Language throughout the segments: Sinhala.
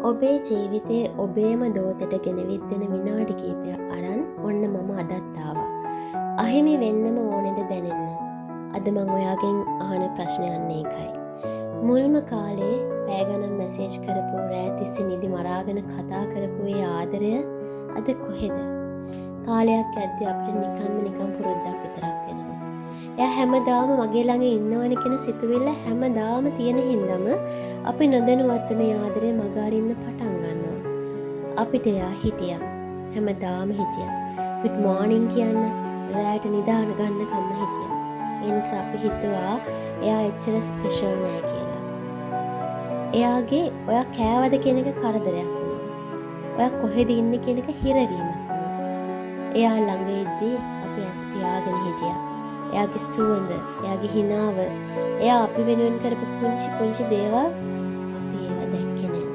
ඔබේ ජීවිතයේ ඔබේම දෝතට ගෙනවිත් දෙන විනාඩි කීපයක් අරන් ඔන්න මම අදත් ආවා. අහිමි වෙන්නම ඕනේද දැනෙන්න. අද මං ඔයාගෙන් අහන ප්‍රශ්නයක් ඒකයි. මුල්ම කාලේ පැය ගණන් මැසේජ් කරපු රෑ තිස්සේ නිදි මරාගෙන කතා කරපු ඒ ආදරය අද කොහෙද? කාලයක් යද්දී අපිට නිකන් පුරුද්දක් විතරක් වෙනවා. එයා හැමදාම මගේ ළඟ ඉන්නවනේ කියන සිතුවිල්ල හැමදාම තියෙන හින්දාම අපි නොදැනුවත් මේ ආදරේ මග අරින්න පටන් ගන්නවා. අපිට එයා හිටියා. හැමදාම හිටියා. good morning කියන්න රැට නිදාන ගන්න කම්ම හිටියා. ඒ නිසා අපි හිතුවා එයා එච්චර ස්පෙෂල් නෑ කියලා. එයාගේ ඔයා කෑවද කියන එක කරදරයක් වුණා. ඔයා කොහෙද ඉන්නේ කියන එක හිරවීමක් වුණා. එයා ළඟ ඉද්දී අපි ඇස් පියාගෙන හිටියා. එයාගේ සුවඳ, එයාගේ හිනාව, එයා අපි වෙනුවෙන් කරපු පුංචි දේවල් අපි ඒවා දැක්කේ නෑ.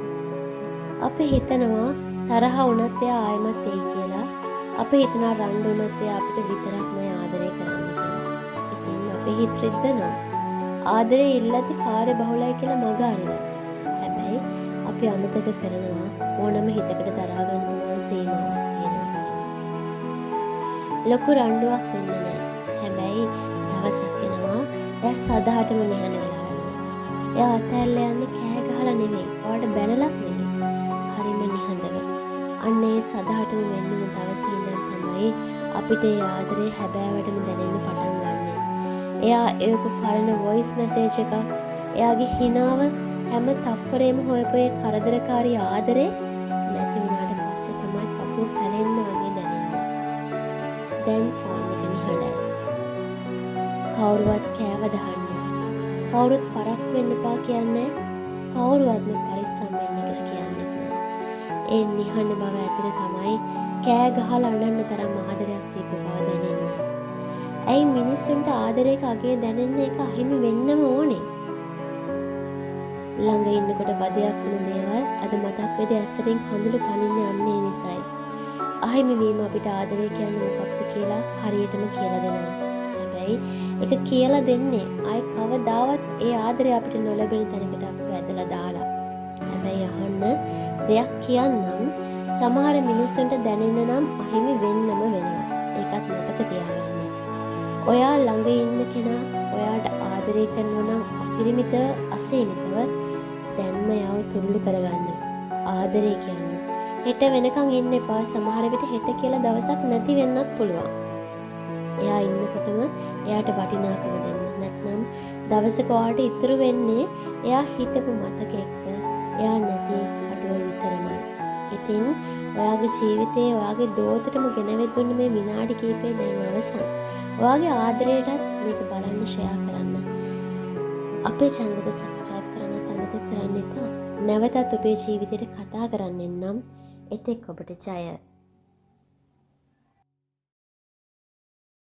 අපි හිතනවා තරහ වුණත් එයා ආයෙමත් එයි කියලා. අපි හිතනවා රණ්ඩු වුණත් එයා අපිට විතරක්ම ආදරය කරන්න කියලා. ඉතින් අපි හිත රිද්දනවා. ආදරේ ඉල්ලද්දි කාර්ය බහුලයි කියලා මග අරිනවා. හැබැයි අපි අමතක කරනවා ඕනම හිතකට දරා ගන්න පුළුවන් සීමාවක් තියෙනවා කියලා. ලොකු රණ්ඩුවක් වෙන්නේ නෑ. හැබැයි දවසක් එනවා එයා සදාටම නිහඬ වෙලා යනවා. එයා අතහැරලා යන්නේ කෑ ගහලා නෙමෙයි. ඔයාට බැනලත් නෙමෙයි. හරිම නිහඬව. අන්න ඒ සදාටම වෙන්න දවසේ ඉඳන් තමයි අපිට ඒ ආදරේ හැබෑවටම දැනෙන්න පටන් ගන්නෙ. එයා ඒක පරණ වොයිස් මැසේජ් එකක්. එයාගේ හිනාව හැම තප්පරේම හොයපු ඒ කරදරකාරී ආදරේ නැති වුණාට පස්සේ තමයි පපුව පැලෙන්න වගේ දැනෙන්නේ. දැන් ෆෝන් එක නිහඬයි. කවුරුවත් කෑව දහන්නේ. කවුරුත් පරක් වෙන්න එපා කියන්නේ. කවුරුවත් මේ පරිස්සම් වෙන්න කියලා කියන්නේ නැහැ. ඒ නිහඬ බව ඇතුලේ තමයි කෑ ගහලා අඬන්න තරම් ආදරයක් තිබ්බ බව දැනෙන්නේ. ඇයි මිනිස්සුන්ට ආදරයක අගේ දැනෙන්න එක අහිමි වෙන්නම ඕනේ? ළඟ ඉන්නකොට වදයක් වුණ දේවල් අද මතක් වෙදී ඇස්සෙන් කඳුළු පනින්නේ අන්නේ නිසායි. අහිමි වීම අපිට ආදරය කියන්නේ මොකක්ද කියලා හරියටම කියලා දෙනවා. හැබැයි ඒක කියලා දෙන්නේ ආයි කවදාවත් ඒ ආදරය අපිට නොලැබෙන තැනකට අපිව ඇදලා දාලා. හැබැයි අහන්න දෙයක් කියන්නම් සමහර මිනිස්සුන්ට දැනෙන්න නම් අහිමි වෙන්නම වෙනවා. ඒකත් මතක තියාගන්න. ඔයා ළඟ ඉන්න කෙනා ඔයාට ආදරය කරනවා නම් අපරිමිතව අසීමිතව දැන්ම යව තුරුළු කරගන්න. ආදරය කියන්නේ හෙට වෙනකන් ඉන්න එපා. සමහර විට හෙට කියලා දවසක් නැති වෙන්නත් පුළුවන්. එයා ඉන්නකොටම එයාට වටිනාකම දෙන්න. නැත්නම් දවසක ඔයාට ඉතුරු වෙන්නේ එයා හිටපු මතක එක්ක එයා නැති අඩුව විතරමයි. ඉතින් ඔයාගේ ජීවිතේ ඔයාගේ දෝතටම ගෙනවෙත් දුන්න මේ විනාඩි කිහිපේ දැන් අවසන්. ඔයාගේ ආදරයටත් මේක බලන්න ෂෙයා කරන්න. අපේ channel එක subscribe කරන්න අමතක කරන්න එපා. නැවතත් ඔබේ ජීවිතේට කතා කරන්න එන්නම්. එතෙක් ඔබට ජය.